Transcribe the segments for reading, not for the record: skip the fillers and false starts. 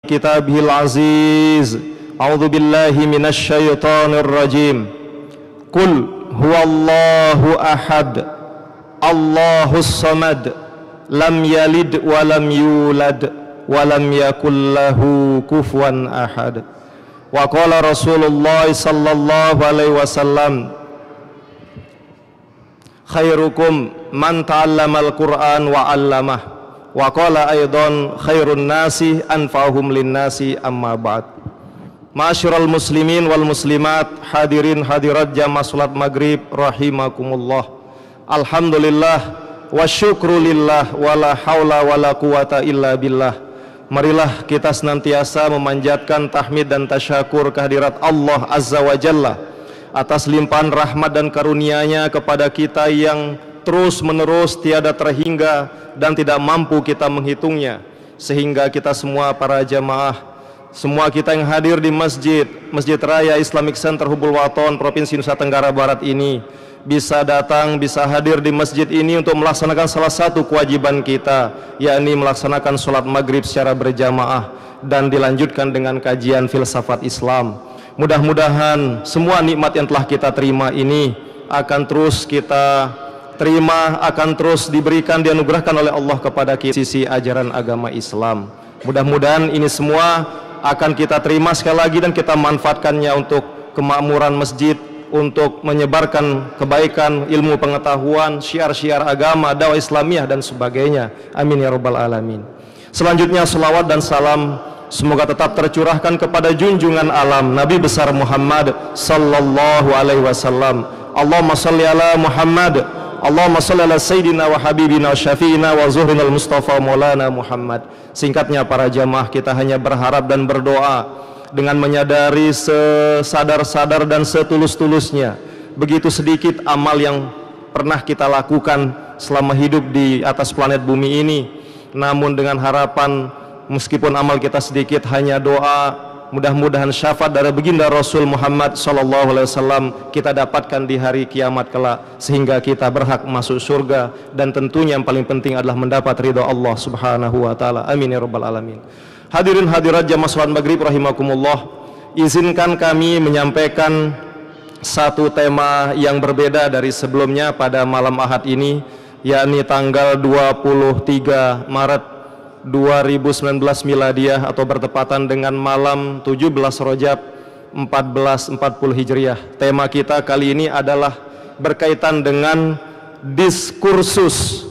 kitabihil aziz. A'udzu billahi minasy syaithanir rajim. Qul huwallahu ahad, Allahus samad, lam yalid wa lam yulad wa lam yakul lahu kufuwan ahad. Wa qala Rasulullah sallallahu alaihi wasallam, khairukum man ta'allamal Qur'an wa 'allamah. Wa qala aidan khairun nasi anfa'uhum linnasi, amma ba'd. Ma'asyiral muslimin wal muslimat, hadirin hadirat jamaah salat maghrib rahimakumullah. Alhamdulillah wa syukrulillah wala haula wala quwata illa billah. Marilah kita senantiasa memanjatkan tahmid dan tasyakur kehadirat Allah Azza wa Jalla atas limpahan rahmat dan karunia-Nya kepada kita yang terus menerus tiada terhingga dan tidak mampu kita menghitungnya, sehingga kita semua para jamaah, semua kita yang hadir di Masjid Raya Islamic Center Hubul Waton Provinsi Nusa Tenggara Barat ini bisa datang, bisa hadir di masjid ini untuk melaksanakan salah satu kewajiban kita, yakni melaksanakan sholat maghrib secara berjamaah dan dilanjutkan dengan kajian filsafat Islam. Mudah-mudahan semua nikmat yang telah kita terima ini akan terus kita terima, akan terus diberikan, dianugerahkan oleh Allah kepada kita sisi ajaran agama Islam. Mudah-mudahan ini semua akan kita terima sekali lagi dan kita manfaatkannya untuk kemakmuran masjid, untuk menyebarkan kebaikan, ilmu pengetahuan, syiar-syiar agama, dakwah Islamiyah dan sebagainya. Amin ya rabbal alamin. Selanjutnya selawat dan salam semoga tetap tercurahkan kepada junjungan alam Nabi besar Muhammad sallallahu alaihi wasallam. Allahumma shalli ala Muhammad, Allahumma shalli ala sayyidina wa habibina wa syafi'ina wa zuhrinal mustafa maulana Muhammad. Singkatnya para jamaah, kita hanya berharap dan berdoa dengan menyadari sesadar-sadar dan setulus-tulusnya begitu sedikit amal yang pernah kita lakukan selama hidup di atas planet bumi ini, namun dengan harapan meskipun amal kita sedikit, hanya doa mudah-mudahan syafaat dari baginda Rasul Muhammad SAW kita dapatkan di hari kiamat kelak, sehingga kita berhak masuk surga, dan tentunya yang paling penting adalah mendapat ridha Allah Subhanahu wa taala. Amin ya rabbal alamin. Hadirin hadirat jamaah salat maghrib rahimakumullah, izinkan kami menyampaikan satu tema yang berbeda dari sebelumnya pada malam Ahad ini, yakni tanggal 23 Maret 2019 miladiah atau bertepatan dengan malam 17 Rajab 1440 Hijriah. Tema kita kali ini adalah berkaitan dengan diskursus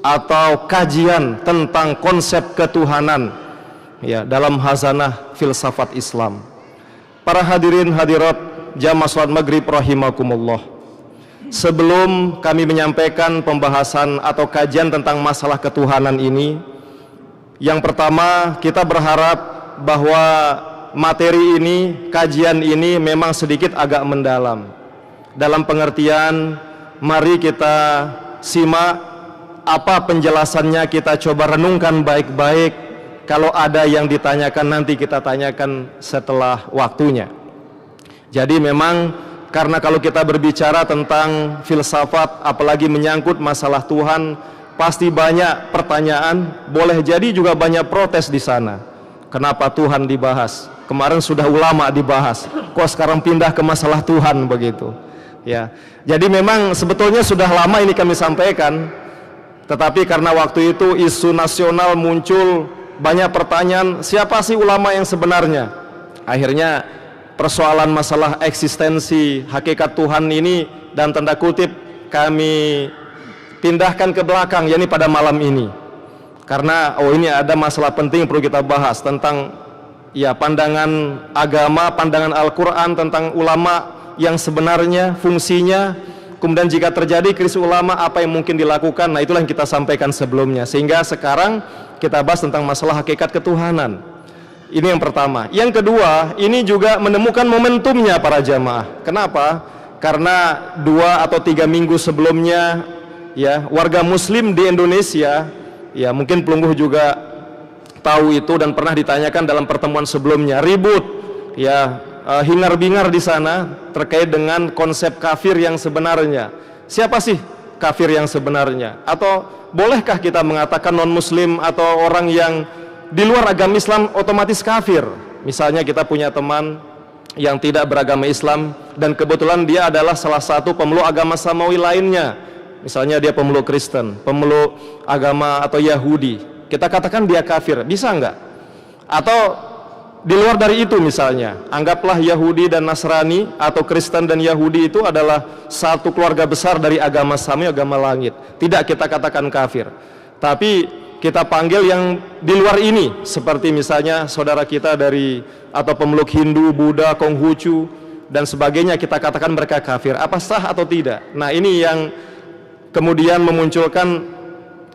atau kajian tentang konsep ketuhanan, ya, dalam hazanah filsafat Islam. Para hadirin hadirat jamaah salat maghrib rahimakumullah, sebelum kami menyampaikan pembahasan atau kajian tentang masalah ketuhanan ini, yang pertama kita berharap bahwa materi ini, kajian ini memang sedikit agak mendalam. Dalam pengertian, mari kita simak apa penjelasannya, kita coba renungkan baik-baik. Kalau ada yang ditanyakan nanti kita tanyakan setelah waktunya. Jadi memang karena kalau kita berbicara tentang filsafat, apalagi menyangkut masalah Tuhan, pasti banyak pertanyaan, boleh jadi juga banyak protes di sana. Kenapa Tuhan dibahas? Kemarin sudah ulama dibahas, kok sekarang pindah ke masalah Tuhan begitu? Ya, jadi memang sebetulnya sudah lama ini kami sampaikan, tetapi karena waktu itu isu nasional muncul, banyak pertanyaan, siapa sih ulama yang sebenarnya? Akhirnya persoalan masalah eksistensi hakikat Tuhan ini dan tanda kutip kami pindahkan ke belakang, yakni pada malam ini. Karena ini ada masalah penting yang perlu kita bahas tentang ya pandangan agama, pandangan Al-Quran tentang ulama yang sebenarnya, fungsinya, kemudian jika terjadi krisis ulama apa yang mungkin dilakukan. Nah, itulah yang kita sampaikan sebelumnya, sehingga sekarang kita bahas tentang masalah hakikat ketuhanan. Ini yang pertama. Yang kedua, ini juga menemukan momentumnya para jamaah. Kenapa? Karena 2 atau 3 minggu sebelumnya, ya, warga muslim di Indonesia, ya mungkin Pelungguh juga tahu itu dan pernah ditanyakan dalam pertemuan sebelumnya, ribut, ya, hingar-bingar di sana terkait dengan konsep kafir yang sebenarnya. Siapa sih kafir yang sebenarnya? Atau bolehkah kita mengatakan non muslim atau orang yang di luar agama Islam otomatis kafir. Misalnya kita punya teman yang tidak beragama Islam dan kebetulan dia adalah salah satu pemeluk agama samawi lainnya. Misalnya dia pemeluk Kristen, pemeluk agama atau Yahudi. Kita katakan dia kafir, bisa enggak? Atau di luar dari itu misalnya, anggaplah Yahudi dan Nasrani atau Kristen dan Yahudi itu adalah satu keluarga besar dari agama samawi, agama langit. Tidak kita katakan kafir. Tapi kita panggil yang di luar ini, seperti misalnya saudara kita dari atau pemeluk Hindu, Buddha, Konghucu dan sebagainya, kita katakan mereka kafir. Apa sah atau tidak? Nah, ini yang kemudian memunculkan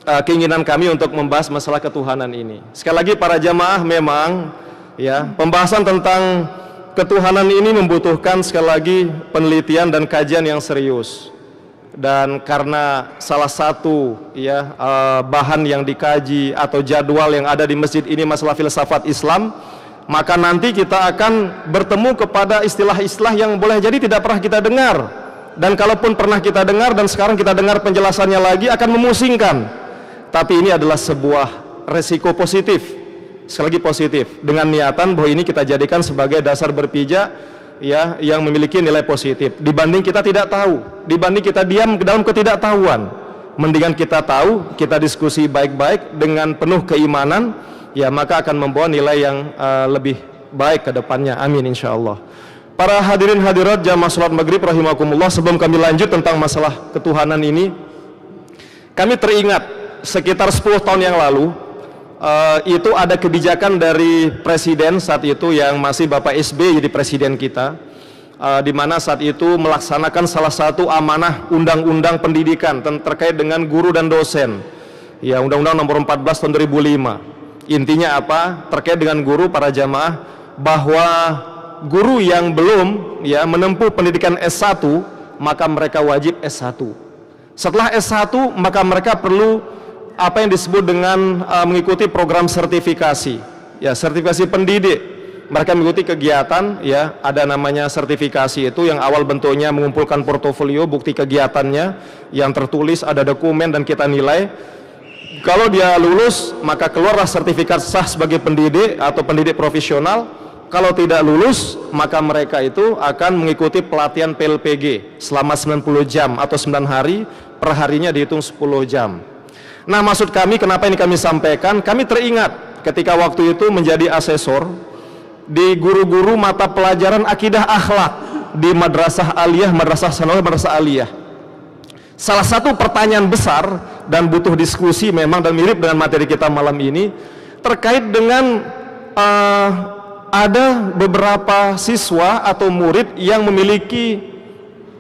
keinginan kami untuk membahas masalah ketuhanan ini. Sekali lagi para jamaah, memang ya, pembahasan tentang ketuhanan ini membutuhkan sekali lagi penelitian dan kajian yang serius. Dan karena salah satu ya bahan yang dikaji atau jadwal yang ada di masjid ini masalah filsafat Islam, maka nanti kita akan bertemu kepada istilah-istilah yang boleh jadi tidak pernah kita dengar. Dan kalaupun pernah kita dengar dan sekarang kita dengar penjelasannya lagi akan memusingkan. Tapi ini adalah sebuah resiko positif, sekali lagi positif, dengan niatan bahwa ini kita jadikan sebagai dasar berpijak ya, yang memiliki nilai positif. Dibanding kita tidak tahu, dibanding kita diam dalam ketidaktahuan, mendingan kita tahu, kita diskusi baik-baik dengan penuh keimanan, ya maka akan membawa nilai yang lebih baik ke depannya. Amin insyaallah. Para hadirin hadirat jamaah salat maghrib rahimakumullah, sebelum kami lanjut tentang masalah ketuhanan ini, kami teringat sekitar 10 tahun yang lalu itu ada kebijakan dari presiden saat itu yang masih Bapak SBY jadi presiden kita, di mana saat itu melaksanakan salah satu amanah undang-undang pendidikan terkait dengan guru dan dosen, ya, Undang-Undang Nomor 14 tahun 2005. Intinya apa? Terkait dengan guru, para jamaah, bahwa guru yang belum ya menempuh pendidikan S1 maka mereka wajib S1. Setelah S1 maka mereka perlu apa yang disebut dengan mengikuti program sertifikasi, ya, sertifikasi pendidik. Mereka mengikuti kegiatan, ya, ada namanya sertifikasi itu yang awal bentuknya mengumpulkan portofolio, bukti kegiatannya yang tertulis, ada dokumen dan kita nilai. Kalau dia lulus maka keluarlah sertifikat sah sebagai pendidik atau pendidik profesional. Kalau tidak lulus maka mereka itu akan mengikuti pelatihan PLPG selama 90 jam atau 9 hari, per harinya dihitung 10 jam. Nah, maksud kami kenapa ini kami sampaikan, kami teringat ketika waktu itu menjadi asesor di guru-guru mata pelajaran akidah akhlak di Madrasah Aliyah, Madrasah Sanawiyah, Madrasah Aliyah. Salah satu pertanyaan besar dan butuh diskusi memang dan mirip dengan materi kita malam ini terkait dengan ada beberapa siswa atau murid yang memiliki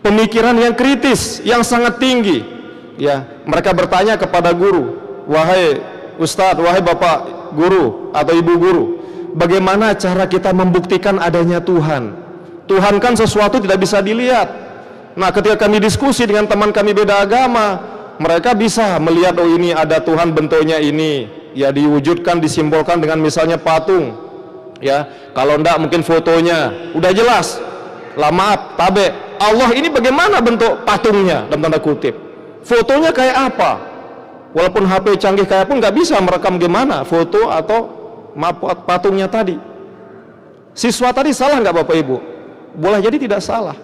pemikiran yang kritis, yang sangat tinggi. Ya, mereka bertanya kepada guru, wahai Ustadz, wahai Bapak Guru atau Ibu Guru, bagaimana cara kita membuktikan adanya Tuhan? Tuhan kan sesuatu tidak bisa dilihat. Nah, ketika kami diskusi dengan teman kami beda agama, mereka bisa melihat, oh ini ada Tuhan bentuknya ini, ya diwujudkan, disimbolkan dengan misalnya patung. Ya, kalau enggak mungkin fotonya udah jelas. Lah maaf, tabe. Allah ini bagaimana bentuk patungnya dalam tanda kutip? Fotonya kayak apa? Walaupun HP canggih kayak pun nggak bisa merekam gimana foto atau patungnya tadi. Siswa tadi salah nggak Bapak Ibu? Boleh jadi tidak salah.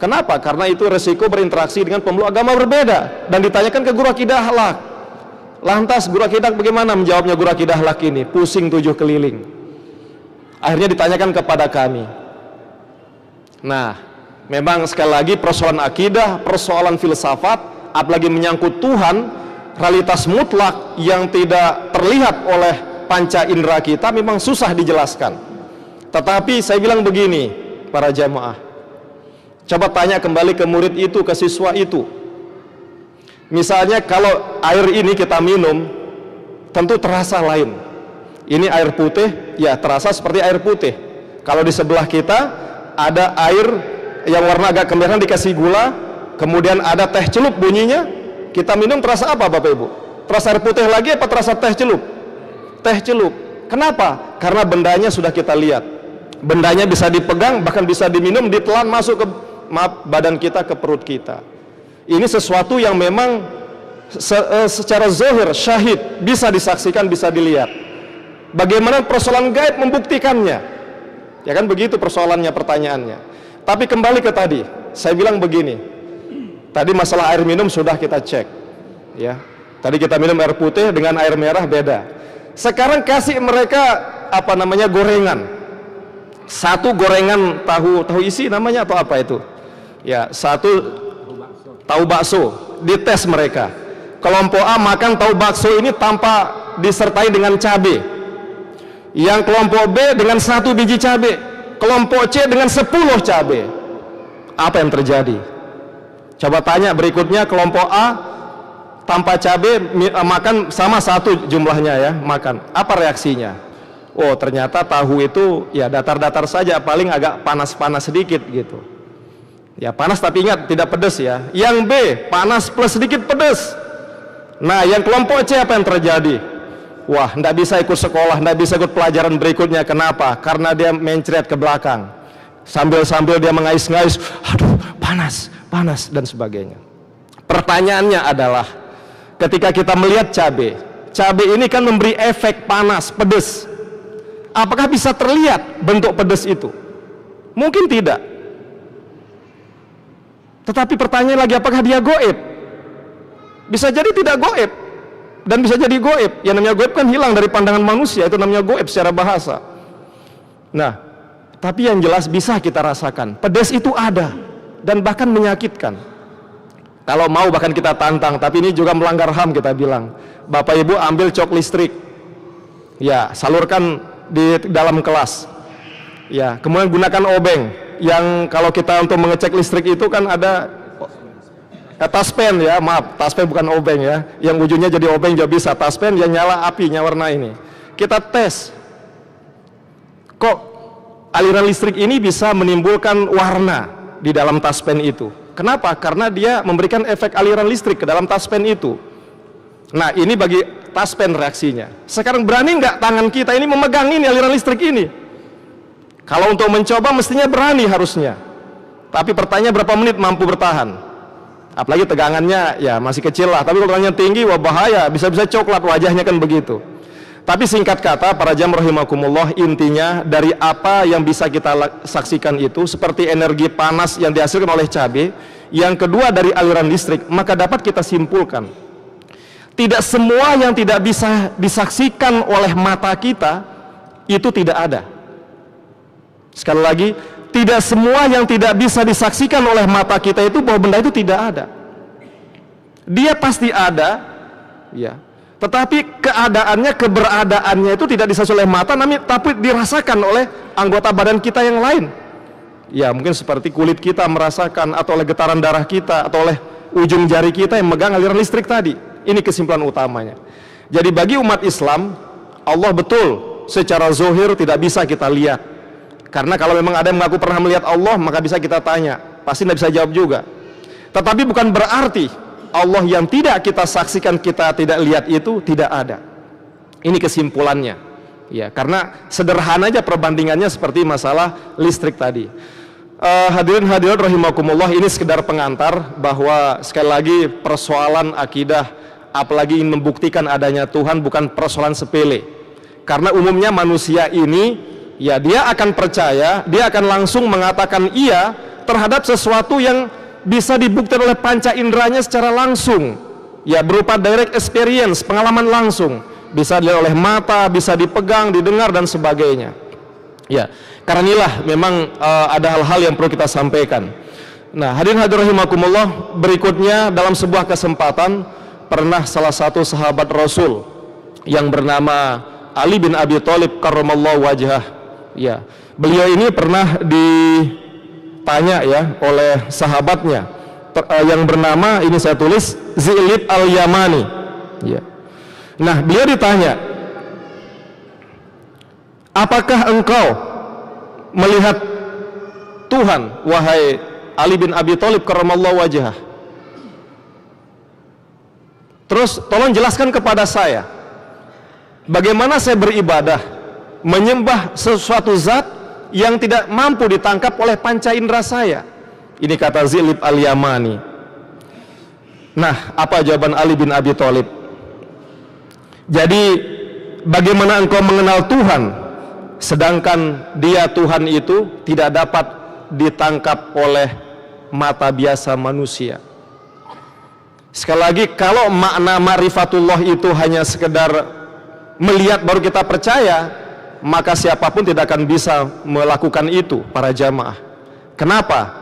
Kenapa? Karena itu resiko berinteraksi dengan pemeluk agama berbeda dan ditanyakan ke guru akidah akhlak. Lantas guru akidah bagaimana menjawabnya guru akidah akhlak ini? Pusing 7 keliling. Akhirnya ditanyakan kepada kami. Nah, memang sekali lagi persoalan akidah, persoalan filsafat, apalagi menyangkut Tuhan, realitas mutlak yang tidak terlihat oleh panca indera kita memang susah dijelaskan. Tetapi saya bilang begini, para jamaah, coba tanya kembali ke murid itu, ke siswa itu. Misalnya kalau air ini kita minum, tentu terasa lain. Ini air putih, ya terasa seperti air putih. Kalau di sebelah kita ada air yang warna agak kemerah dikasih gula, kemudian ada teh celup bunyinya, kita minum terasa apa Bapak Ibu? Terasa air putih lagi apa terasa teh celup? Teh celup. Kenapa? Karena bendanya sudah kita lihat. Bendanya bisa dipegang, bahkan bisa diminum, ditelan masuk ke badan kita, ke perut kita. Ini sesuatu yang memang secara zahir, syahid, bisa disaksikan, bisa dilihat. Bagaimana persoalan gaib membuktikannya? Ya kan begitu persoalannya, pertanyaannya. Tapi kembali ke tadi, saya bilang begini. Tadi masalah air minum sudah kita cek. Ya. Tadi kita minum air putih dengan air merah beda. Sekarang kasih mereka gorengan. Satu gorengan tahu isi namanya atau apa itu? Ya, satu tahu bakso. Dites mereka. Kelompok A makan tahu bakso ini tanpa disertai dengan cabai. Yang kelompok B dengan 1 biji cabai. Kelompok C dengan 10 cabai. Apa yang terjadi? Coba tanya berikutnya, kelompok A tanpa cabai makan sama 1 jumlahnya ya, makan. Apa reaksinya? Oh, ternyata tahu itu ya datar-datar saja, paling agak panas-panas sedikit gitu. Ya panas tapi ingat tidak pedas ya. Yang B panas plus sedikit pedas. Nah, yang kelompok C apa yang terjadi? Wah, tidak bisa ikut sekolah, tidak bisa ikut pelajaran berikutnya. Kenapa? Karena dia mencret ke belakang. Sambil-sambil dia mengais-ngais, aduh panas, panas dan sebagainya. Pertanyaannya adalah, ketika kita melihat cabai ini kan memberi efek panas, pedas. Apakah bisa terlihat bentuk pedas itu? Mungkin tidak. Tetapi pertanyaan lagi, apakah dia goib? Bisa jadi tidak goib, dan bisa jadi goib. Yang namanya goib kan hilang dari pandangan manusia, itu namanya goib secara bahasa. Nah, tapi yang jelas bisa kita rasakan, pedas itu ada, dan bahkan menyakitkan. Kalau mau bahkan kita tantang, tapi ini juga melanggar HAM kita bilang. Bapak Ibu ambil cok listrik, ya salurkan di dalam kelas, ya kemudian gunakan obeng. Yang kalau kita untuk mengecek listrik itu kan ada taspen ya, maaf, taspen bukan obeng ya, yang ujungnya jadi obeng juga bisa, taspen yang nyala apinya warna ini. Kita tes, kok aliran listrik ini bisa menimbulkan warna di dalam taspen itu. Kenapa? Karena dia memberikan efek aliran listrik ke dalam taspen itu. Nah, ini bagi taspen reaksinya. Sekarang berani nggak tangan kita ini memegang ini aliran listrik ini? Kalau untuk mencoba mestinya berani harusnya. Tapi pertanyaan berapa menit mampu bertahan? Apalagi tegangannya ya masih kecil lah. Tapi kalau tegangannya tinggi, wah bahaya. Bisa-bisa coklat wajahnya kan begitu. Tapi singkat kata, para jamaah rahimakumullah, intinya dari apa yang bisa kita saksikan itu seperti energi panas yang dihasilkan oleh cabai, yang kedua dari aliran listrik, maka dapat kita simpulkan tidak semua yang tidak bisa disaksikan oleh mata kita itu tidak ada. Sekali lagi, tidak semua yang tidak bisa disaksikan oleh mata kita itu bahwa benda itu tidak ada. Dia pasti ada, ya. Tetapi keadaannya, keberadaannya itu tidak disaksikan oleh mata, tapi dirasakan oleh anggota badan kita yang lain. Ya, mungkin seperti kulit kita merasakan, atau oleh getaran darah kita, atau oleh ujung jari kita yang megang aliran listrik tadi. Ini kesimpulan utamanya. Jadi bagi umat Islam, Allah betul secara zohir tidak bisa kita lihat. Karena kalau memang ada yang mengaku pernah melihat Allah, maka bisa kita tanya, pasti tidak bisa jawab juga. Tetapi bukan berarti Allah yang tidak kita saksikan, kita tidak lihat itu tidak ada. Ini kesimpulannya. Ya, karena sederhana aja perbandingannya seperti masalah listrik tadi. Hadirin hadirat rahimakumullah, ini sekedar pengantar bahwa sekali lagi persoalan akidah, apalagi ingin membuktikan adanya Tuhan, bukan persoalan sepele. Karena umumnya manusia ini, ya dia akan percaya, dia akan langsung mengatakan iya terhadap sesuatu yang bisa dibuktikan oleh panca inderanya secara langsung, ya berupa direct experience, pengalaman langsung, bisa dilihat oleh mata, bisa dipegang, didengar dan sebagainya. Ya, karena inilah memang ada hal-hal yang perlu kita sampaikan. Nah, hadirin hadirat rahimakumullah, berikutnya dalam sebuah kesempatan pernah salah satu sahabat Rasul yang bernama Ali bin Abi Thalib karramallahu wajhah, ya, beliau ini pernah ditanya ya oleh sahabatnya yang bernama, ini saya tulis, Zilib al-Yamani, ya. Nah, beliau ditanya, apakah engkau melihat Tuhan, wahai Ali bin Abi Thalib karramallahu wajhah? Terus tolong jelaskan kepada saya, bagaimana saya beribadah menyembah sesuatu zat yang tidak mampu ditangkap oleh panca indera saya? Ini kata Zilib al-Yamani. Nah, apa jawaban Ali bin Abi Thalib? Jadi bagaimana engkau mengenal Tuhan sedangkan dia Tuhan itu tidak dapat ditangkap oleh mata biasa manusia. Sekali lagi, kalau makna ma'rifatullah itu hanya sekedar melihat baru kita percaya, maka siapapun tidak akan bisa melakukan itu, para jamaah. Kenapa?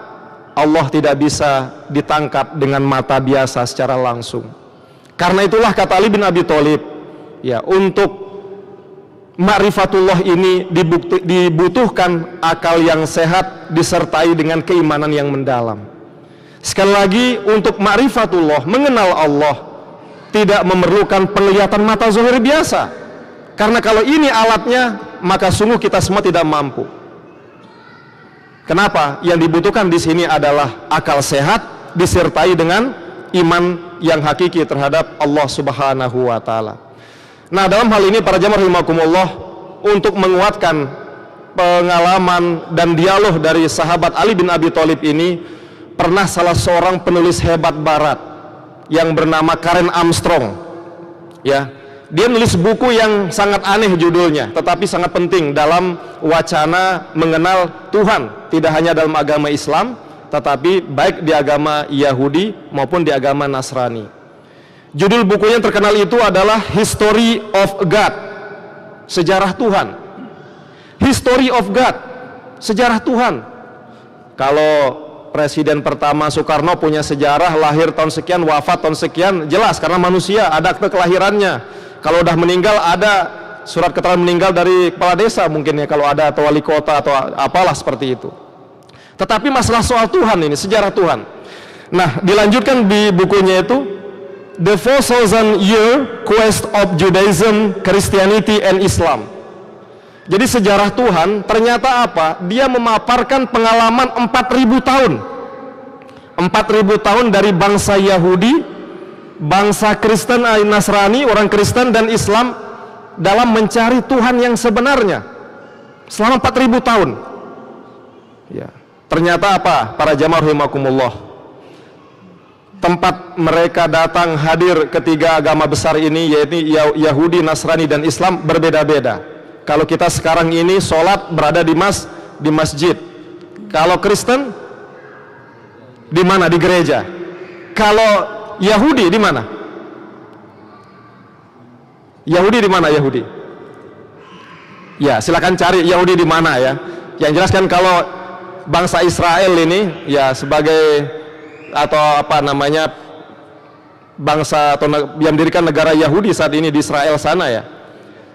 Allah tidak bisa ditangkap dengan mata biasa secara langsung. Karena itulah kata Ali bin Abi Thalib, ya, untuk ma'rifatullah ini dibutuhkan akal yang sehat disertai dengan keimanan yang mendalam. Sekali lagi, untuk ma'rifatullah, mengenal Allah, tidak memerlukan penglihatan mata zahir biasa. Karena kalau ini alatnya, maka sungguh kita semua tidak mampu. Kenapa? Yang dibutuhkan di sini adalah akal sehat disertai dengan iman yang hakiki terhadap Allah Subhanahu wa taala. Nah, dalam hal ini para jamaah rahimakumullah, untuk menguatkan pengalaman dan dialog dari sahabat Ali bin Abi Thalib ini, pernah salah seorang penulis hebat barat yang bernama Karen Armstrong, ya, dia nulis buku yang sangat aneh judulnya, tetapi sangat penting dalam wacana mengenal Tuhan, tidak hanya dalam agama Islam, tetapi baik di agama Yahudi maupun di agama Nasrani. Judul bukunya yang terkenal itu adalah History of God, sejarah Tuhan. History of God, sejarah Tuhan. Kalau Presiden pertama Soekarno punya sejarah, lahir tahun sekian, wafat tahun sekian, jelas karena manusia, ada akte kelahirannya. Kalau udah meninggal ada surat keterangan meninggal dari kepala desa mungkin ya, kalau ada, atau wali kota atau apalah seperti itu. Tetapi masalah soal Tuhan ini, sejarah Tuhan. Nah, dilanjutkan di bukunya itu The 4,000 Year Quest of Judaism, Christianity and Islam. Jadi sejarah Tuhan ternyata apa? Dia memaparkan pengalaman 4.000 tahun. 4.000 tahun dari bangsa Yahudi, bangsa Kristen, Nasrani, orang Kristen dan Islam dalam mencari Tuhan yang sebenarnya selama 4.000 tahun. Ya. Ternyata apa? Para jamaah rahimakumullah, tempat mereka datang hadir ketiga agama besar ini, yaitu Yahudi, Nasrani dan Islam, berbeda-beda. Kalau kita sekarang ini sholat berada di masjid. Kalau Kristen di mana? Di gereja. Kalau Yahudi di mana? Yahudi di mana Yahudi? Ya, silakan cari Yahudi di mana ya. Yang jelas kan kalau bangsa Israel ini ya sebagai atau apa namanya bangsa atau yang mendirikan negara Yahudi saat ini di Israel sana ya.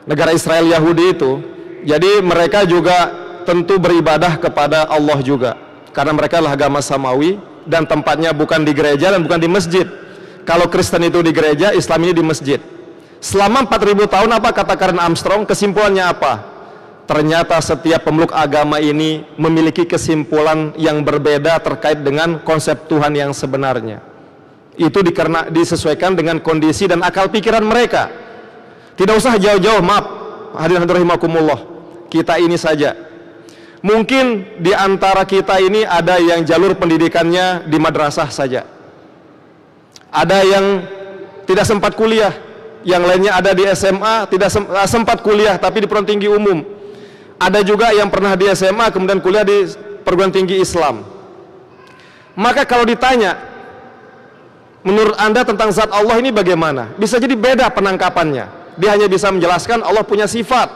Negara Israel Yahudi itu, jadi mereka juga tentu beribadah kepada Allah juga, karena mereka adalah agama samawi dan tempatnya bukan di gereja dan bukan di masjid. Kalau Kristen itu di gereja, Islam ini di masjid. Selama 4.000 tahun apa kata Karen Armstrong? Kesimpulannya apa? Ternyata setiap pemeluk agama ini memiliki kesimpulan yang berbeda terkait dengan konsep Tuhan yang sebenarnya. Itu disesuaikan dengan kondisi dan akal pikiran mereka. Tidak usah jauh-jauh, maaf hadirin rahimakumullah, kita ini saja. Mungkin di antara kita ini ada yang jalur pendidikannya di madrasah saja, ada yang tidak sempat kuliah, yang lainnya ada di SMA tidak sempat kuliah tapi di perguruan tinggi umum. Ada juga yang pernah di SMA kemudian kuliah di perguruan tinggi Islam. Maka kalau ditanya, menurut Anda tentang zat Allah ini bagaimana? Bisa jadi beda penangkapannya. Dia hanya bisa menjelaskan Allah punya sifat,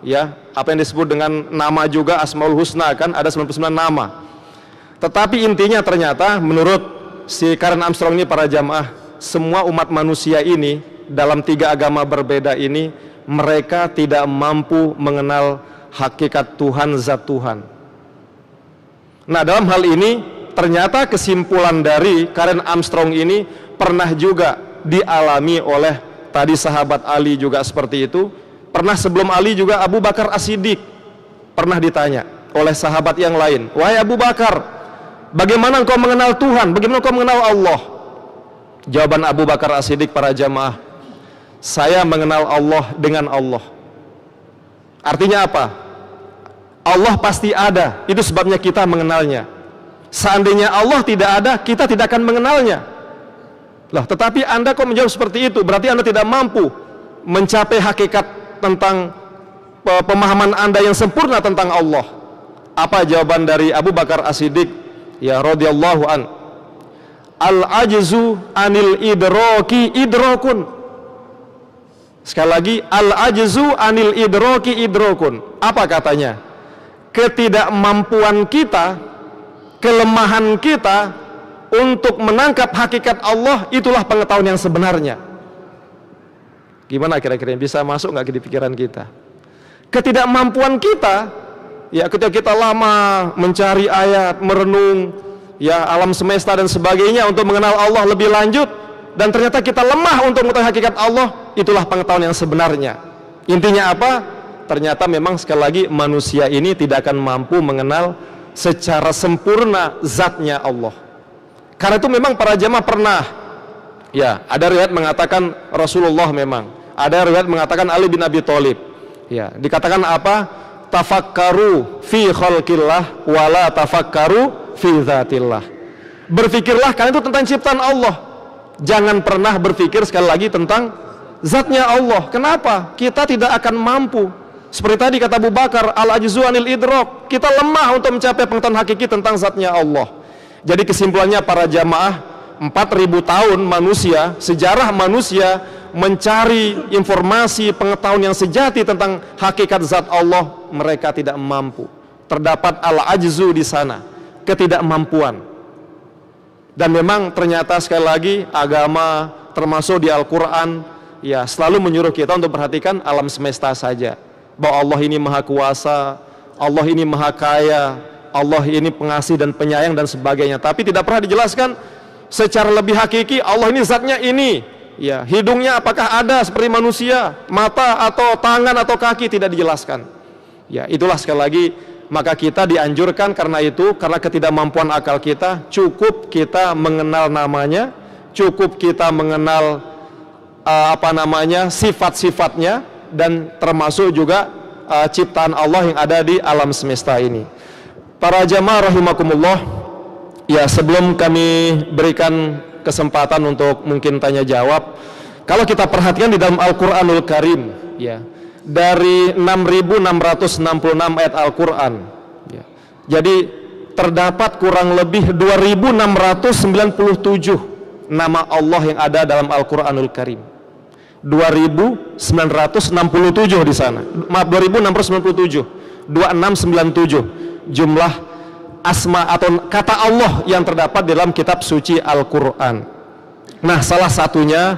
ya, apa yang disebut dengan nama juga, Asmaul Husna, kan ada 99 nama. Tetapi intinya ternyata menurut si Karen Armstrong ini, para jamaah, semua umat manusia ini dalam tiga agama berbeda ini, mereka tidak mampu mengenal hakikat Tuhan, zat Tuhan. Nah, dalam hal ini ternyata kesimpulan dari Karen Armstrong ini pernah juga dialami oleh tadi sahabat Ali juga seperti itu. Pernah sebelum Ali juga Abu Bakar As-Siddiq pernah ditanya oleh sahabat yang lain, wahai Abu Bakar, bagaimana engkau mengenal Tuhan, bagaimana engkau mengenal Allah? Jawaban Abu Bakar As-Siddiq, para jamaah, saya mengenal Allah dengan Allah. Artinya apa? Allah pasti ada, itu sebabnya kita mengenalnya. Seandainya Allah tidak ada, kita tidak akan mengenalnya. Lah, tetapi Anda kok menjawab seperti itu? Berarti Anda tidak mampu mencapai hakikat tentang pemahaman Anda yang sempurna tentang Allah. Apa jawaban dari Abu Bakar As-Siddiq ya radhiyallahu an? Al-ajzu anil idraki idrakun. Sekali lagi, al-ajzu anil idraki idrakun. Apa katanya? Ketidakmampuan kita, kelemahan kita untuk menangkap hakikat Allah, itulah pengetahuan yang sebenarnya. Gimana kira-kira bisa masuk nggak di pikiran kita? Ketidakmampuan kita, ya ketika kita lama mencari ayat, merenung, ya alam semesta dan sebagainya untuk mengenal Allah lebih lanjut, dan ternyata kita lemah untuk mengetahui hakikat Allah, itulah pengetahuan yang sebenarnya. Intinya apa? Ternyata memang sekali lagi manusia ini tidak akan mampu mengenal secara sempurna zatnya Allah. Karena itu memang para jamaah pernah, ya ada riwayat mengatakan Rasulullah memang, ada riwayat mengatakan Ali bin Abi Thalib, ya dikatakan apa? Tafakkaru fi khalqillah wala tafakkaru fi dzatillah. Berfikirlah karena itu tentang ciptaan Allah, jangan pernah berpikir sekali lagi tentang zatnya Allah. Kenapa? Kita tidak akan mampu. Seperti tadi kata Abu Bakar, al-ajzu anil idrak, kita lemah untuk mencapai pengetahuan hakiki tentang zatnya Allah. Jadi kesimpulannya para jamaah, 4000 tahun manusia, sejarah manusia mencari informasi pengetahuan yang sejati tentang hakikat zat Allah, mereka tidak mampu. Terdapat al-ajzu di sana, ketidakmampuan. Dan memang ternyata sekali lagi agama termasuk di Al-Quran ya selalu menyuruh kita untuk perhatikan alam semesta saja, bahwa Allah ini maha kuasa, Allah ini maha kaya, Allah ini pengasih dan penyayang dan sebagainya. Tapi tidak pernah dijelaskan secara lebih hakiki Allah ini zatnya ini, ya hidungnya apakah ada seperti manusia, mata atau tangan atau kaki, tidak dijelaskan. Ya itulah sekali lagi, maka kita dianjurkan karena itu, karena ketidakmampuan akal kita, cukup kita mengenal namanya, cukup kita mengenal sifat-sifatnya, dan termasuk juga ciptaan Allah yang ada di alam semesta ini. Para jamaah rahimakumullah, ya sebelum kami berikan kesempatan untuk mungkin tanya jawab, kalau kita perhatikan di dalam Al-Quranul Karim, ya dari 6.666 ayat Al-Quran, ya, jadi terdapat kurang lebih 2.697 nama Allah yang ada dalam Al-Quranul Karim. 2.967 di sana, maaf 2.697, 2697 jumlah asma atau kata Allah yang terdapat dalam kitab suci Al-Quran. Nah salah satunya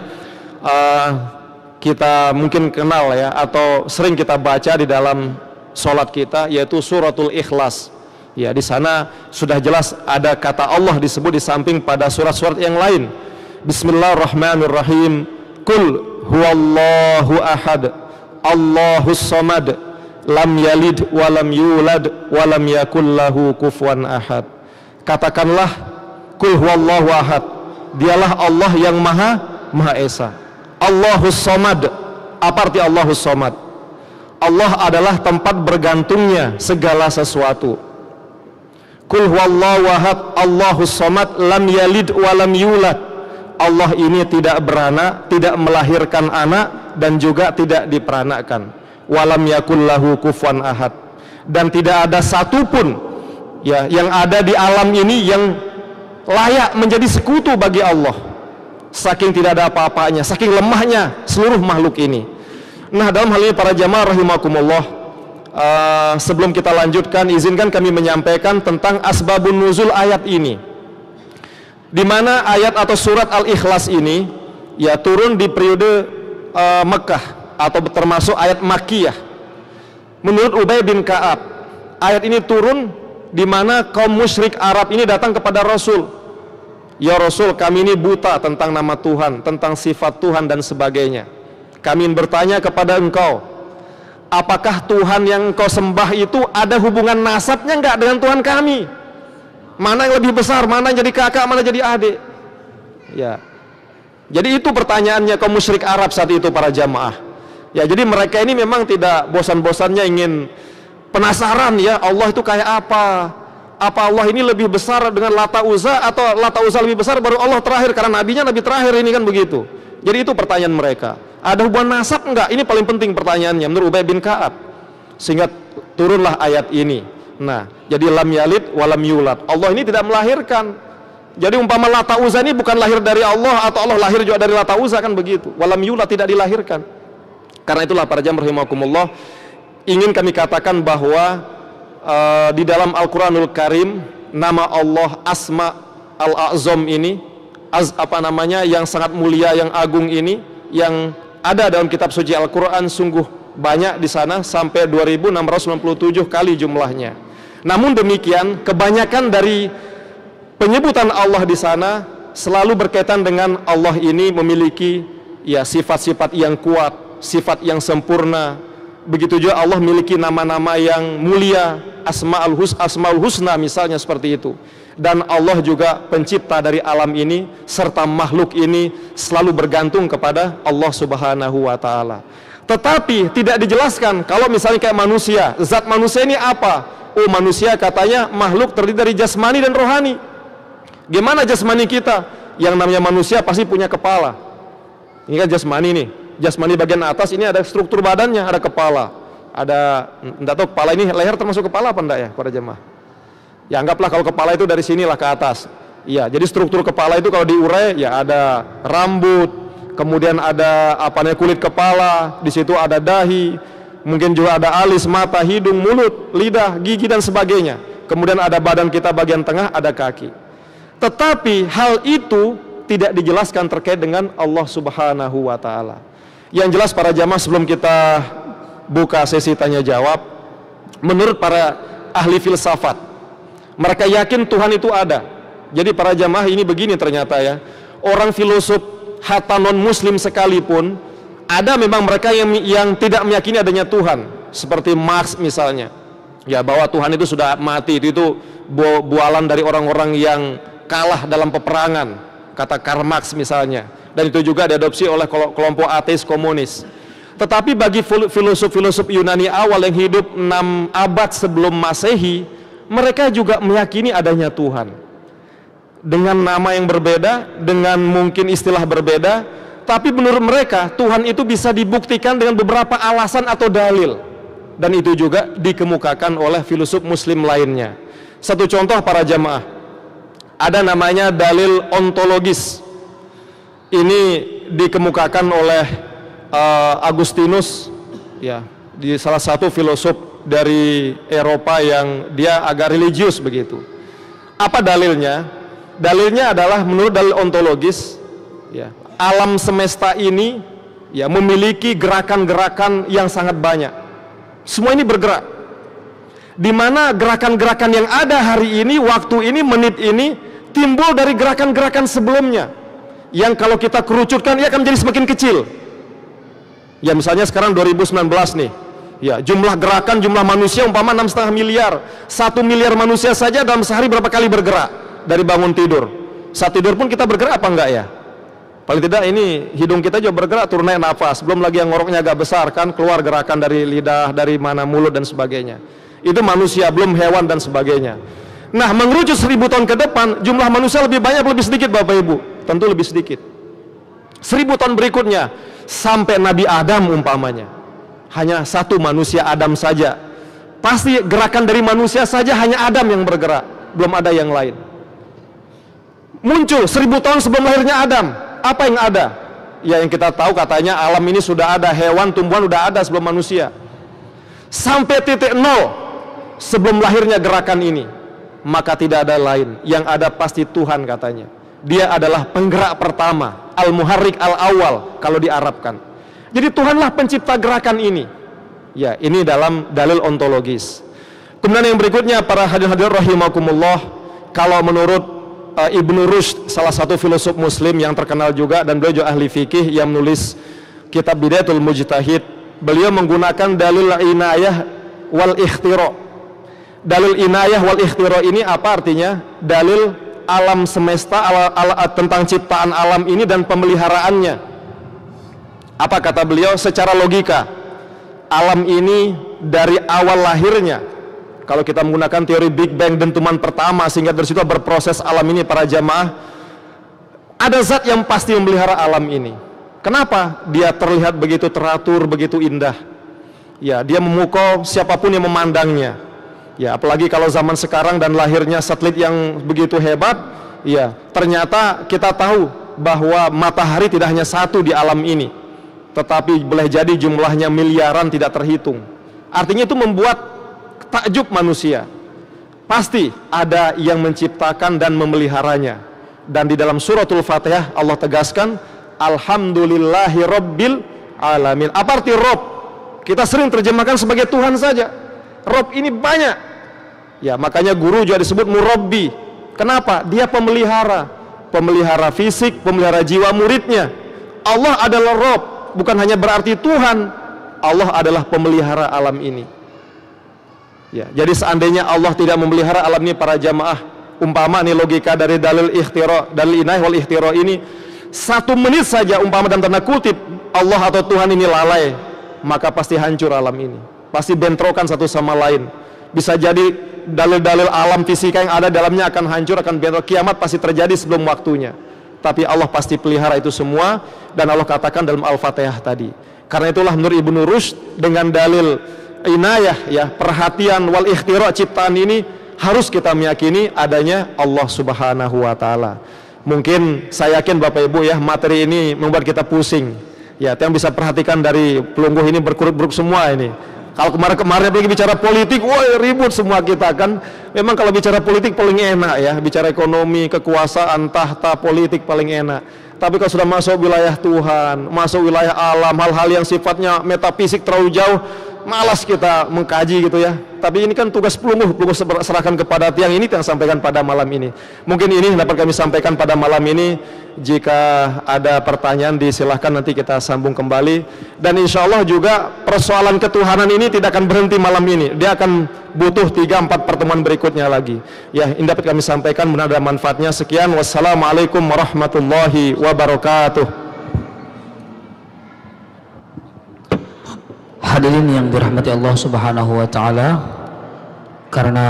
kita mungkin kenal ya, atau sering kita baca di dalam sholat kita, yaitu suratul Ikhlas. Ya di sana sudah jelas ada kata Allah disebut di samping pada surat-surat yang lain. Bismillahirrahmanirrahim. Qul huwallahu ahad, Allahus samad, lam yalid walam yulad walam yakul lahu kufuwan ahad. Katakanlah, qul huwallahu ahad, dialah Allah yang maha esa. Allahus samad, apa arti Allahus samad? Allah adalah tempat bergantungnya segala sesuatu. Qul huwallahu ahad, Allahus samad, lam yalid walam yulad. Allah ini tidak beranak, tidak melahirkan anak, dan juga tidak diperanakan. Walam yakul lahu kufuwan ahad, dan tidak ada satupun ya yang ada di alam ini yang layak menjadi sekutu bagi Allah. Saking tidak ada apa-apanya, saking lemahnya seluruh makhluk ini. Nah dalam hal ini para jamaah rahimakumullah, sebelum kita lanjutkan, izinkan kami menyampaikan tentang asbabun nuzul ayat ini, di mana ayat atau surat Al-Ikhlas ini ya turun di periode Mekah, atau termasuk ayat Makkiyah. Menurut Ubay bin Ka'ab, ayat ini turun di mana kaum musyrik Arab ini datang kepada Rasul. Ya Rasul, kami ini buta tentang nama Tuhan, tentang sifat Tuhan dan sebagainya. Kami ingin bertanya kepada engkau, apakah Tuhan yang engkau sembah itu ada hubungan nasabnya enggak dengan Tuhan kami? Mana yang lebih besar, mana yang jadi kakak, mana jadi adik? Ya. Jadi itu pertanyaannya kaum musyrik Arab saat itu para jamaah. Ya, jadi mereka ini memang tidak bosan-bosannya ingin penasaran ya, Allah itu kayak apa? Apa Allah ini lebih besar dengan Lata Uzza, atau Lata Uzza lebih besar baru Allah terakhir karena nabinya nabi terakhir ini, kan begitu. Jadi itu pertanyaan mereka. Ada hubungan nasab enggak? Ini paling penting pertanyaannya menurut Ubay bin Ka'ab. Sehingga turunlah ayat ini. Nah, jadi lam yalid walam yulad. Allah ini tidak melahirkan. Jadi umpama Lata Uzza ini bukan lahir dari Allah atau Allah lahir juga dari Lata Uzza, kan begitu. Walam yulad, tidak dilahirkan. Karena itulah para jamaah rahimakumullah, ingin kami katakan bahwa di dalam Al-Qur'anul Karim nama Allah Asma Al-A'zam ini, yang sangat mulia, yang agung ini, yang ada dalam kitab suci Al-Qur'an sungguh banyak di sana, sampai 2697 kali jumlahnya. Namun demikian, kebanyakan dari penyebutan Allah di sana selalu berkaitan dengan Allah ini memiliki ya sifat-sifat yang kuat, sifat yang sempurna. Begitu juga Allah memiliki nama-nama yang mulia, Asmaul Husna misalnya, seperti itu. Dan Allah juga pencipta dari alam ini serta makhluk ini selalu bergantung kepada Allah Subhanahu wa taala. Tetapi tidak dijelaskan kalau misalnya kayak manusia, zat manusia ini apa? Oh, manusia katanya makhluk terdiri dari jasmani dan rohani. Gimana jasmani kita? Yang namanya manusia pasti punya kepala. Ini kan jasmani nih. Jasmani bagian atas ini ada struktur badannya, ada kepala. Ada, enggak tahu kepala ini, leher termasuk kepala apa enggak ya para jemaah? Ya anggaplah kalau kepala itu dari sinilah ke atas. Iya, jadi struktur kepala itu kalau diurai ya ada rambut, kemudian ada kulit kepala, di situ ada dahi, mungkin juga ada alis, mata, hidung, mulut, lidah, gigi dan sebagainya. Kemudian ada badan kita bagian tengah, ada kaki. Tetapi hal itu tidak dijelaskan terkait dengan Allah Subhanahu wa taala. Yang jelas para jamaah, sebelum kita buka sesi tanya jawab, menurut para ahli filsafat, mereka yakin Tuhan itu ada. Jadi para jamaah ini begini ternyata ya, orang filosof hatta non muslim sekalipun, ada memang mereka yang tidak meyakini adanya Tuhan, seperti Marx misalnya, ya bahwa Tuhan itu sudah mati, itu bualan dari orang-orang yang kalah dalam peperangan, kata Karl Marx misalnya, dan itu juga diadopsi oleh kelompok ateis komunis. Tetapi bagi filosof-filosof Yunani awal yang hidup 6 abad sebelum Masehi, mereka juga meyakini adanya Tuhan dengan nama yang berbeda, dengan mungkin istilah berbeda. Tapi menurut mereka Tuhan itu bisa dibuktikan dengan beberapa alasan atau dalil, dan itu juga dikemukakan oleh filosof muslim lainnya. Satu contoh para jamaah, ada namanya dalil ontologis. Ini dikemukakan oleh Agustinus, ya, di salah satu filosof dari Eropa yang dia agak religius begitu. Apa dalilnya? Dalilnya adalah menurut dalil ontologis, ya, alam semesta ini ya memiliki gerakan-gerakan yang sangat banyak. Semua ini bergerak. Di mana gerakan-gerakan yang ada hari ini, waktu ini, menit ini timbul dari gerakan-gerakan sebelumnya, yang kalau kita kerucutkan ia akan menjadi semakin kecil. Ya misalnya sekarang 2019 nih, ya jumlah gerakan, jumlah manusia umpama 6,5 miliar. 1 miliar manusia saja dalam sehari berapa kali bergerak dari bangun tidur. Saat tidur pun kita bergerak apa enggak ya? Paling tidak ini hidung kita juga bergerak, turun naik nafas. Belum lagi yang ngoroknya agak besar kan, keluar gerakan dari lidah, dari mana mulut dan sebagainya. Itu manusia, belum hewan dan sebagainya. Nah, mengerucut 1000 tahun ke depan, jumlah manusia lebih banyak, lebih sedikit Bapak Ibu? Tentu lebih sedikit. 1000 tahun berikutnya, sampai Nabi Adam umpamanya, hanya 1 manusia Adam saja. Pasti gerakan dari manusia saja hanya Adam yang bergerak, belum ada yang lain. Muncul 1000 tahun sebelum lahirnya Adam, apa yang ada? Ya yang kita tahu katanya alam ini sudah ada, hewan, tumbuhan sudah ada sebelum manusia. Sampai titik 0 sebelum lahirnya gerakan ini, maka tidak ada lain, yang ada pasti Tuhan katanya. Dia adalah penggerak pertama, al-muharrik al-awal kalau diarabkan. Jadi Tuhanlah pencipta gerakan ini. Ya, ini dalam dalil ontologis. Kemudian yang berikutnya para hadirin rahimakumullah, kalau menurut Ibnu Rushd, salah satu filosof muslim yang terkenal juga, dan beliau juga ahli fikih yang menulis kitab Bidayatul Mujtahid, beliau menggunakan dalil inayah wal ikhtira. Dalil inayah wal ikhtira ini apa artinya? Dalil alam semesta, tentang ciptaan alam ini dan pemeliharaannya. Apa kata beliau? Secara logika, alam ini dari awal lahirnya, kalau kita menggunakan teori Big Bang, dentuman pertama, sehingga dari situ berproses alam ini para jamaah, ada zat yang pasti memelihara alam ini. Kenapa? Dia terlihat begitu teratur, begitu indah. Ya, dia memukau siapapun yang memandangnya. Ya, apalagi kalau zaman sekarang dan lahirnya satelit yang begitu hebat. Ya, ternyata kita tahu bahwa matahari tidak hanya satu di alam ini, tetapi boleh jadi jumlahnya miliaran tidak terhitung. Artinya itu membuat takjub manusia. Pasti ada yang menciptakan dan memeliharanya. Dan di dalam suratul Fatihah Allah tegaskan, Alhamdulillahi Rabbil Alamin. Apa arti Rob? Kita sering terjemahkan sebagai Tuhan saja. Rob ini banyak. Ya, makanya guru juga disebut Murabbi. Kenapa? Dia pemelihara. Pemelihara fisik, pemelihara jiwa muridnya. Allah adalah Rob, bukan hanya berarti Tuhan. Allah adalah pemelihara alam ini. Ya, jadi seandainya Allah tidak memelihara alam ini, para jamaah, umpama nih logika dari dalil ikhtira, dalil inayah wal ikhtira ini, 1 menit saja umpama dalam tanda kutip Allah atau Tuhan ini lalai, maka pasti hancur alam ini, pasti bentrokan satu sama lain. Bisa jadi dalil-dalil alam fisika yang ada dalamnya akan hancur, akan bentrok, kiamat pasti terjadi sebelum waktunya. Tapi Allah pasti pelihara itu semua, dan Allah katakan dalam Al-Fatihah tadi. Karena itulah menurut Ibnu Rushd, dengan dalil inayah, ya, perhatian wal ikhtira ciptaan ini, harus kita meyakini adanya Allah Subhanahu wa taala. Mungkin saya yakin Bapak Ibu ya, materi ini membuat kita pusing. Ya, yang bisa perhatikan dari pelungguh ini berkurut-buruk semua ini. Kalau kemarin apalagi bicara politik, wah ribut semua kita kan. Memang kalau bicara politik paling enak ya, bicara ekonomi, kekuasaan, tahta, politik paling enak. Tapi kalau sudah masuk wilayah Tuhan, masuk wilayah alam, hal-hal yang sifatnya metafisik terlalu jauh, malas kita mengkaji gitu ya. Tapi ini kan tugas pelungguh serahkan kepada tiang ini, yang sampaikan pada malam ini. Mungkin ini yang dapat kami sampaikan pada malam ini. Jika ada pertanyaan disilahkan, nanti kita sambung kembali. Dan insya Allah juga persoalan ketuhanan ini tidak akan berhenti malam ini. Dia akan butuh 3-4 pertemuan berikutnya lagi. Ya, ini dapat kami sampaikan, mudah ada manfaatnya. Sekian, wassalamualaikum warahmatullahi wabarakatuh. Hadirin yang dirahmati Allah Subhanahu wa taala, karena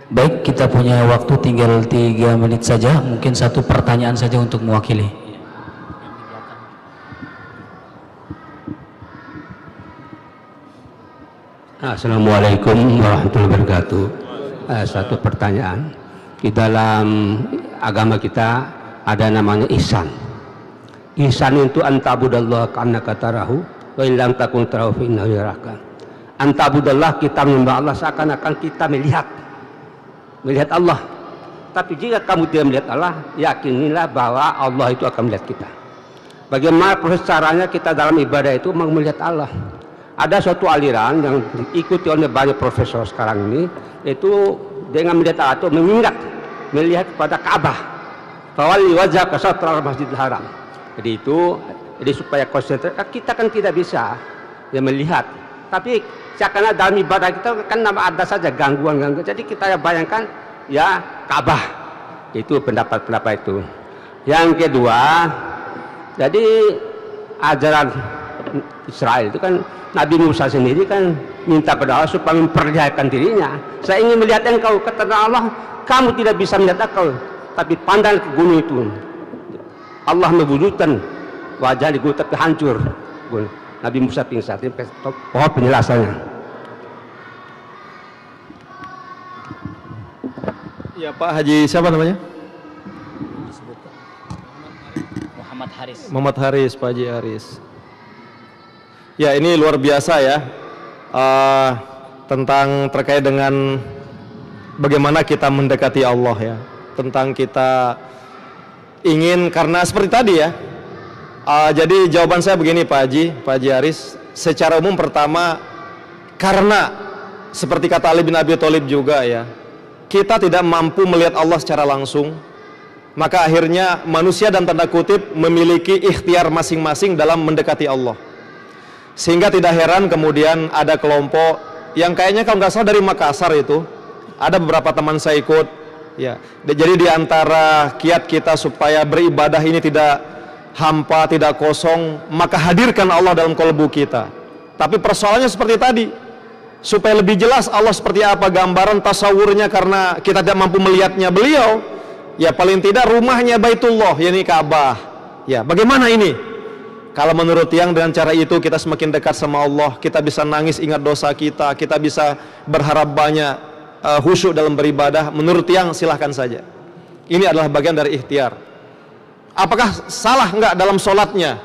baik, kita punya waktu tinggal 3 menit saja, mungkin 1 pertanyaan saja untuk mewakili. Assalamualaikum warahmatullahi wabarakatuh. 1 pertanyaan. Di dalam agama kita ada namanya ihsan. Ihsan itu antabudallah ka'annaka tarahu wa illam takun tarahu fa innahu yaraka. Antabudallah, kita menyembah Allah seakan-akan kita melihat Allah. Tapi jika kamu tidak melihat Allah, yakinilah bahwa Allah itu akan melihat kita. Bagaimana proses caranya kita dalam ibadah itu melihat Allah? Ada suatu aliran yang diikuti oleh banyak profesor sekarang ini, itu dengan melihat Allah itu melihat kepada Ka'bah. Fawalli wajhaka syatral Masjidil Haram. Jadi supaya konsentrasi, kita kan tidak bisa ya melihat. Tapi karena dalam ibadah kita kan ada saja gangguan-gangguan. Jadi kita bayangkan ya Ka'bah. Itu pendapat itu. Yang kedua, jadi ajaran Israel itu kan Nabi Musa sendiri kan minta kepada Allah supaya memperlihatkan dirinya. Saya ingin melihat engkau, kata Allah, kamu tidak bisa melihat aku, tapi pandang ke gunung itu. Allah mewujudkan wajah di gunung tapi hancur. Nabi Musa pingsan. Pohon penjelasannya. Ya, Pak Haji siapa namanya? Muhammad Haris. Muhammad Haris, Pak Haji Haris. Ya, ini luar biasa ya, tentang terkait dengan bagaimana kita mendekati Allah ya, tentang kita ingin, karena seperti tadi ya. Jadi jawaban saya begini Pak Haji Haris, secara umum pertama, karena seperti kata Ali bin Abi Thalib juga ya, kita tidak mampu melihat Allah secara langsung, maka akhirnya manusia dan tanda kutip memiliki ikhtiar masing-masing dalam mendekati Allah. Sehingga tidak heran kemudian ada kelompok yang kayaknya kalau nggak salah dari Makassar itu, ada beberapa teman saya ikut ya. Jadi di antara kiat kita supaya beribadah ini tidak hampa, tidak kosong, maka hadirkan Allah dalam kalbu kita. Tapi persoalannya seperti tadi, supaya lebih jelas Allah seperti apa, gambaran tasawurnya karena kita tidak mampu melihatnya beliau, ya paling tidak rumahnya Baitullah, yakni Ka'bah. Ya, bagaimana ini? Kalau menurut yang dengan cara itu kita semakin dekat sama Allah, kita bisa nangis ingat dosa kita, kita bisa berharap banyak, khusyuk dalam beribadah. Menurut yang silahkan saja. Ini adalah bagian dari ikhtiar. Apakah salah enggak dalam sholatnya?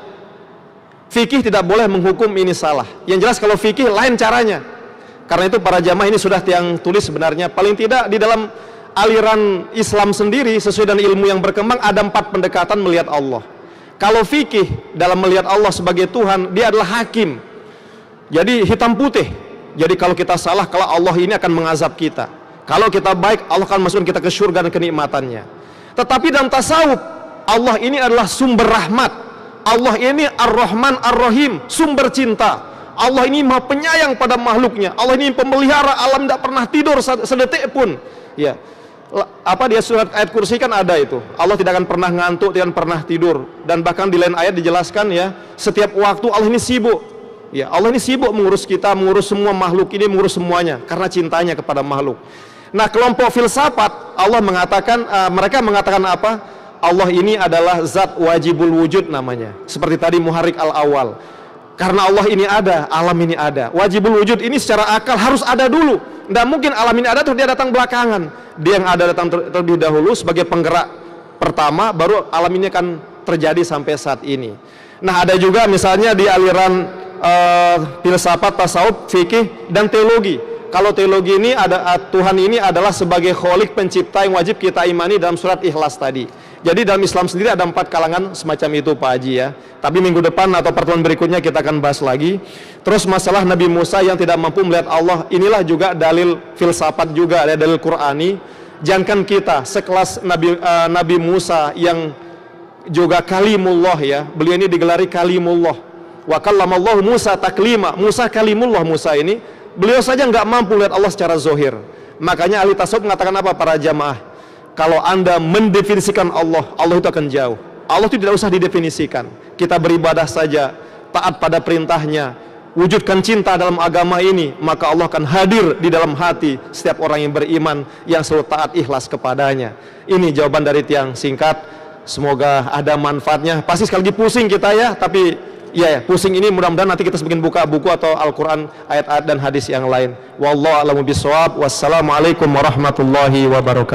Fikih tidak boleh menghukum ini salah. Yang jelas kalau fikih lain caranya. Karena itu para jamaah ini sudah tiang tulis sebenarnya. Paling tidak di dalam aliran Islam sendiri sesuai dengan ilmu yang berkembang ada 4 pendekatan melihat Allah. Kalau fikih dalam melihat Allah sebagai Tuhan, dia adalah hakim. Jadi hitam putih. Jadi kalau kita salah, kalau Allah ini akan mengazab kita. Kalau kita baik, Allah akan masukkan kita ke surga dan kenikmatannya. Tetapi dalam tasawuf, Allah ini adalah sumber rahmat. Allah ini Ar-Rahman Ar-Rahim, sumber cinta. Allah ini maha penyayang pada makhluknya. Allah ini pemelihara alam, tidak pernah tidur sedetik pun. Ya, apa dia surat ayat kursi kan ada itu. Allah tidak akan pernah ngantuk, tidak akan pernah tidur. Dan bahkan di lain ayat dijelaskan ya, setiap waktu Allah ini sibuk. Ya, Allah ini sibuk mengurus kita, mengurus semua makhluk ini, mengurus semuanya karena cintanya kepada makhluk. Nah, kelompok filsafat Allah mengatakan, mereka mengatakan apa? Allah ini adalah zat wajibul wujud namanya. Seperti tadi Muharrik al-Awwal. Karena Allah ini ada, alam ini ada. Wajibul wujud ini secara akal harus ada dulu. Tidak mungkin alam ini ada terus dia datang belakangan. Dia yang ada datang terlebih dahulu sebagai penggerak pertama, baru alam ini akan terjadi sampai saat ini. Nah, ada juga misalnya di aliran filsafat, tasawuf, fikih, dan teologi. Kalau teologi ini ada Tuhan ini adalah sebagai kholik pencipta yang wajib kita imani dalam surat Ikhlas tadi. Jadi dalam Islam sendiri ada 4 kalangan semacam itu Pak Haji ya. Tapi minggu depan atau pertemuan berikutnya kita akan bahas lagi. Terus masalah Nabi Musa yang tidak mampu melihat Allah, inilah juga dalil filsafat juga, ada dalil Qur'ani. Jangankan kita sekelas Nabi Musa yang juga kalimullah ya. Beliau ini digelari kalimullah. Wa kallamallahu Musa taklima. Musa kalimullah, Musa ini beliau saja nggak mampu lihat Allah secara zohir. Makanya ahli tasawuf mengatakan apa para jamaah? Kalau Anda mendefinisikan Allah, Allah itu akan jauh. Allah itu tidak usah didefinisikan. Kita beribadah saja, taat pada perintahnya, wujudkan cinta dalam agama ini, maka Allah akan hadir di dalam hati setiap orang yang beriman, yang selalu taat ikhlas kepadanya. Ini jawaban dari tiang singkat. Semoga ada manfaatnya. Pasti sekali lagi pusing kita ya, tapi ya pusing ini mudah-mudahan nanti kita semakin buka buku atau Al-Quran, ayat-ayat dan hadis yang lain. Wallahu a'lamu bishawab. Wassalamualaikum warahmatullahi wabarakatuh.